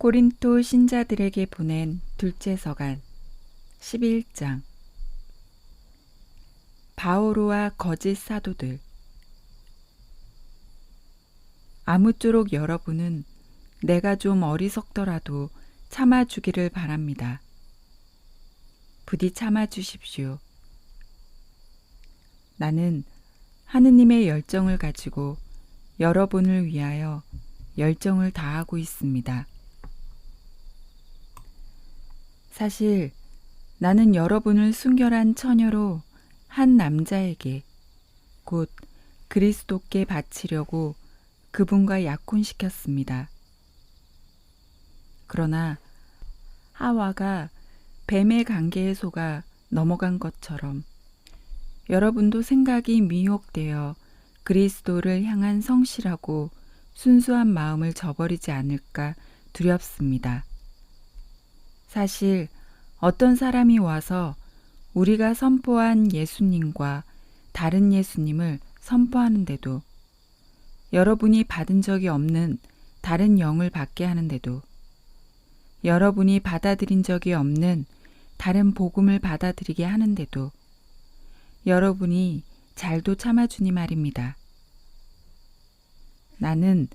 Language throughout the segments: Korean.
고린도 신자들에게 보낸 둘째 서간 11장. 바오로와 거짓 사도들. 아무쪼록 여러분은 내가 좀 어리석더라도 참아주기를 바랍니다. 부디 참아주십시오. 나는 하느님의 열정을 가지고 여러분을 위하여 열정을 다하고 있습니다. 사실 나는 여러분을 순결한 처녀로 한 남자에게 곧 그리스도께 바치려고 그분과 약혼시켰습니다. 그러나 하와가 뱀의 관계에 속아 넘어간 것처럼 여러분도 생각이 미혹되어 그리스도를 향한 성실하고 순수한 마음을 저버리지 않을까 두렵습니다. 사실 어떤 사람이 와서 우리가 선포한 예수님과 다른 예수님을 선포하는데도, 여러분이 받은 적이 없는 다른 영을 받게 하는데도, 여러분이 받아들인 적이 없는 다른 복음을 받아들이게 하는데도 여러분이 잘도 참아주니 말입니다. 나는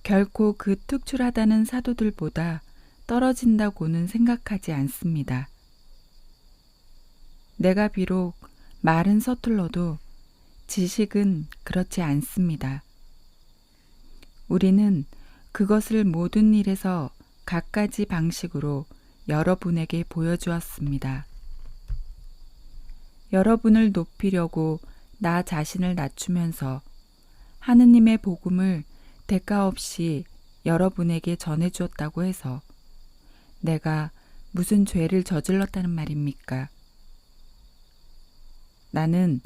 결코 그 특출하다는 사도들보다 떨어진다고는 생각하지 않습니다. 내가 비록 말은 서툴러도 지식은 그렇지 않습니다. 우리는 그것을 모든 일에서 갖가지 방식으로 여러분에게 보여주었습니다. 여러분을 높이려고 나 자신을 낮추면서 하느님의 복음을 대가 없이 여러분에게 전해주었다고 해서 내가 무슨 죄를 저질렀다는 말입니까? 나는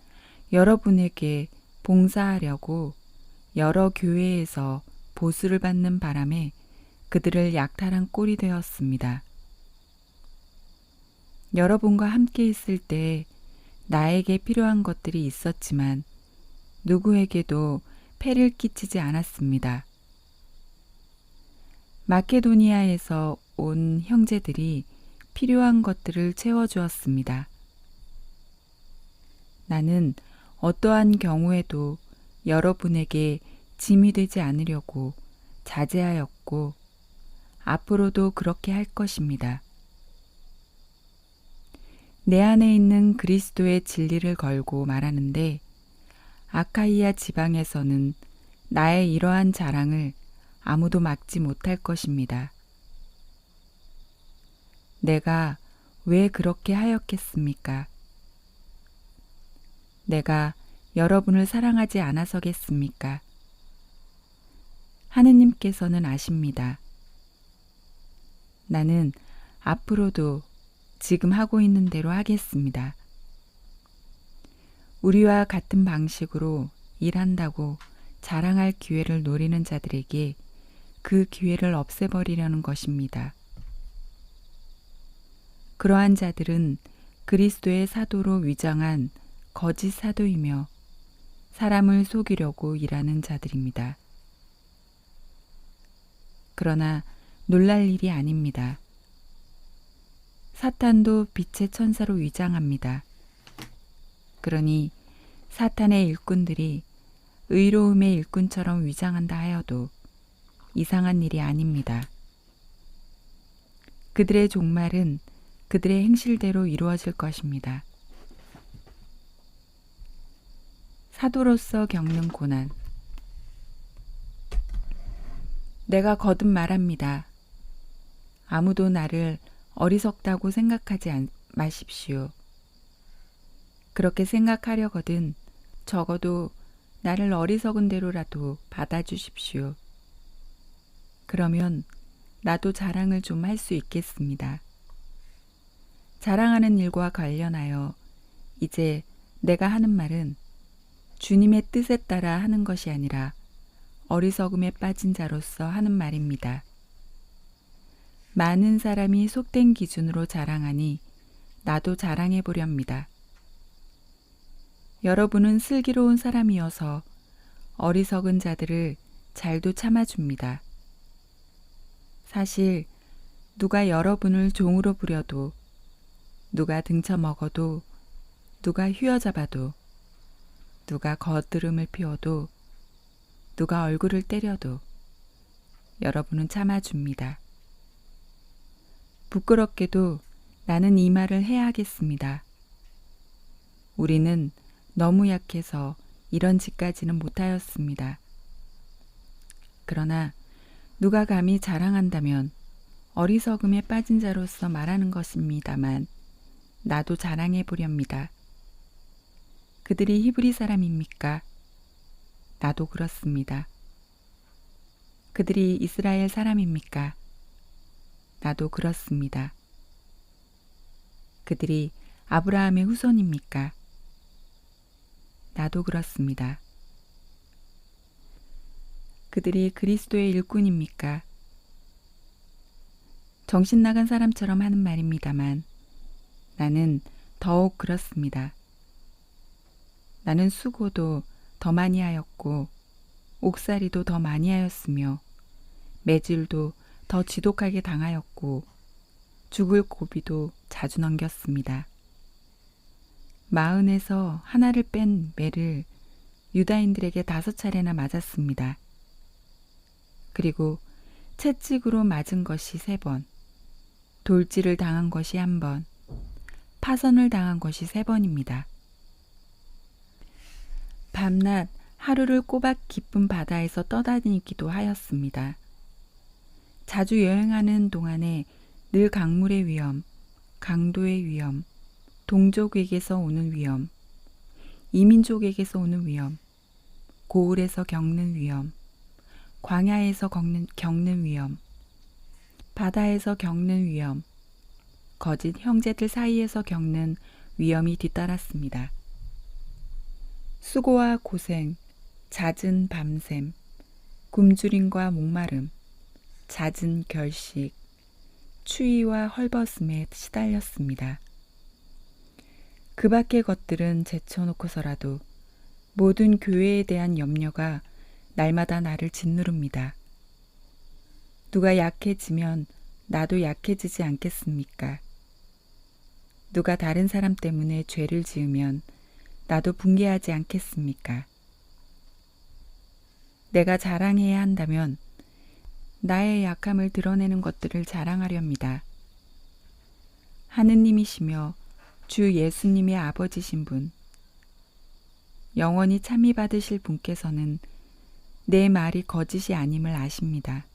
여러분에게 봉사하려고 여러 교회에서 보수를 받는 바람에 그들을 약탈한 꼴이 되었습니다. 여러분과 함께 있을 때 나에게 필요한 것들이 있었지만 누구에게도 폐를 끼치지 않았습니다. 마케도니아에서 온 형제들이 필요한 것들을 채워주었습니다. 나는 어떠한 경우에도 여러분에게 짐이 되지 않으려고 자제하였고 앞으로도 그렇게 할 것입니다. 내 안에 있는 그리스도의 진리를 걸고 말하는데 아카이아 지방에서는 나의 이러한 자랑을 아무도 막지 못할 것입니다. 내가 왜 그렇게 하였겠습니까? 내가 여러분을 사랑하지 않아서겠습니까? 하느님께서는 아십니다. 나는 앞으로도 지금 하고 있는 대로 하겠습니다. 우리와 같은 방식으로 일한다고 자랑할 기회를 노리는 자들에게 그 기회를 없애버리려는 것입니다. 그러한 자들은 그리스도의 사도로 위장한 거짓 사도이며 사람을 속이려고 일하는 자들입니다. 그러나 놀랄 일이 아닙니다. 사탄도 빛의 천사로 위장합니다. 그러니 사탄의 일꾼들이 의로움의 일꾼처럼 위장한다 하여도 이상한 일이 아닙니다. 그들의 종말은 그들의 행실대로 이루어질 것입니다. 사도로서 겪는 고난. 내가 거듭 말합니다. 아무도 나를 어리석다고 생각하지 마십시오. 그렇게 생각하려거든 적어도 나를 어리석은 대로라도 받아주십시오. 그러면 나도 자랑을 좀 할 수 있겠습니다. 자랑하는 일과 관련하여 이제 내가 하는 말은 주님의 뜻에 따라 하는 것이 아니라 어리석음에 빠진 자로서 하는 말입니다. 많은 사람이 속된 기준으로 자랑하니 나도 자랑해 보렵니다. 여러분은 슬기로운 사람이어서 어리석은 자들을 잘도 참아줍니다. 사실 누가 여러분을 종으로 부려도, 누가 등쳐 먹어도, 누가 휘어잡아도, 누가 거드름을 피워도, 누가 얼굴을 때려도 여러분은 참아줍니다. 부끄럽게도 나는 이 말을 해야 하겠습니다. 우리는 너무 약해서 이런 짓까지는 못하였습니다. 그러나 누가 감히 자랑한다면 어리석음에 빠진 자로서 말하는 것입니다만 나도 자랑해 보렵니다. 그들이 히브리 사람입니까? 나도 그렇습니다. 그들이 이스라엘 사람입니까? 나도 그렇습니다. 그들이 아브라함의 후손입니까? 나도 그렇습니다. 그들이 그리스도의 일꾼입니까? 정신 나간 사람처럼 하는 말입니다만 나는 더욱 그렇습니다. 나는 수고도 더 많이 하였고 옥살이도 더 많이 하였으며 매질도 더 지독하게 당하였고 죽을 고비도 자주 넘겼습니다. 마흔에서 하나를 뺀 매를 유다인들에게 5차례나 맞았습니다. 그리고 채찍으로 맞은 것이 3번, 돌질을 당한 것이 1번, 파선을 당한 것이 3번입니다. 밤낮 하루를 꼬박 깊은 바다에서 떠다니기도 하였습니다. 자주 여행하는 동안에 늘 강물의 위험, 강도의 위험, 동족에게서 오는 위험, 이민족에게서 오는 위험, 고을에서 겪는 위험, 광야에서 겪는 위험, 바다에서 겪는 위험, 거짓 형제들 사이에서 겪는 위험이 뒤따랐습니다. 수고와 고생, 잦은 밤샘, 굶주림과 목마름, 잦은 결식, 추위와 헐벗음에 시달렸습니다. 그 밖의 것들은 제쳐놓고서라도 모든 교회에 대한 염려가 날마다 나를 짓누릅니다. 누가 약해지면 나도 약해지지 않겠습니까? 누가 다른 사람 때문에 죄를 지으면 나도 붕괴하지 않겠습니까? 내가 자랑해야 한다면 나의 약함을 드러내는 것들을 자랑하렵니다. 하느님이시며 주 예수님의 아버지신 분, 영원히 참히 받으실 분께서는 내 말이 거짓이 아님을 아십니다.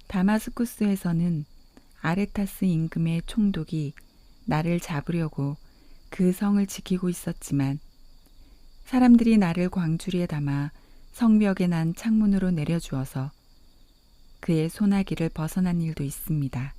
다마스쿠스에서는 아레타스 임금의 총독이 나를 잡으려고 그 성을 지키고 있었지만 사람들이 나를 광주리에 담아 성벽에 난 창문으로 내려주어서 그의 소나기를 벗어난 일도 있습니다.